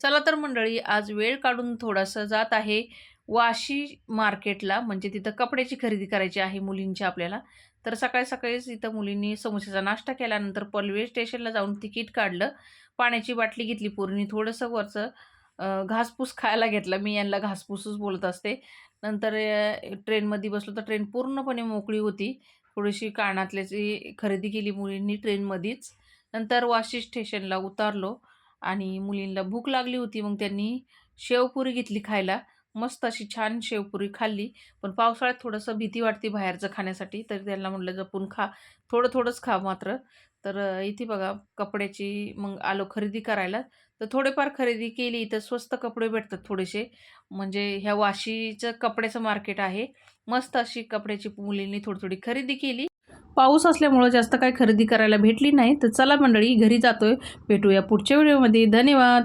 चला तर मंडळी, आज वेळ काढून थोडंसं जात आहे वाशी मार्केटला. म्हणजे तिथं कपड्याची खरेदी करायची आहे मुलींची आपल्याला. तर सकाळी-सकाळीच इथं मुलींनी समोश्याचा नाश्ता केल्यानंतर पनवेल स्टेशनला जाऊन तिकीट काढलं. पाण्याची बाटली घेतली पोरींनी. थोडंसं वरचं घासपूस खायला घेतला. मी यांना घासपूसच बोलत असते. नंतर ट्रेनमध्ये बसलो तर ट्रेन पूर्णपणे मोकळी होती. थोडीशी कानातल्याची खरेदी केली मुलींनी ट्रेनमध्येच. नंतर वाशी स्टेशनला उतरलो. आणि मुलींना भूक लागली होती. मग त्यांनी शेवपुरी घेतली खायला. मस्त अशी छान शेवपुरी खाल्ली. पण पावसाळ्यात थोडंसं भीती वाटते बाहेरचं खाण्यासाठी. तर त्यांना म्हटलं, "जपून खा. थोडं-थोडंच खा मात्र." तर इथे बघा कपड्याची मग आलो खरेदी करायला. तर थोडेफार खरेदी केली. इथं स्वस्त कपडे भेटतात थोडेसे. म्हणजे ह्या वाशीचं कपड्याचं मार्केट आहे. मस्त अशी कपड्याची मुलींनी थोडी-थोडी खरेदी केली. पाऊस असल्यामुळं जास्त काही खरेदी करायला भेटली नाही. तर चला मंडळी, घरी जातोय. भेटूया पुढच्या व्हिडिओमध्ये. धन्यवाद.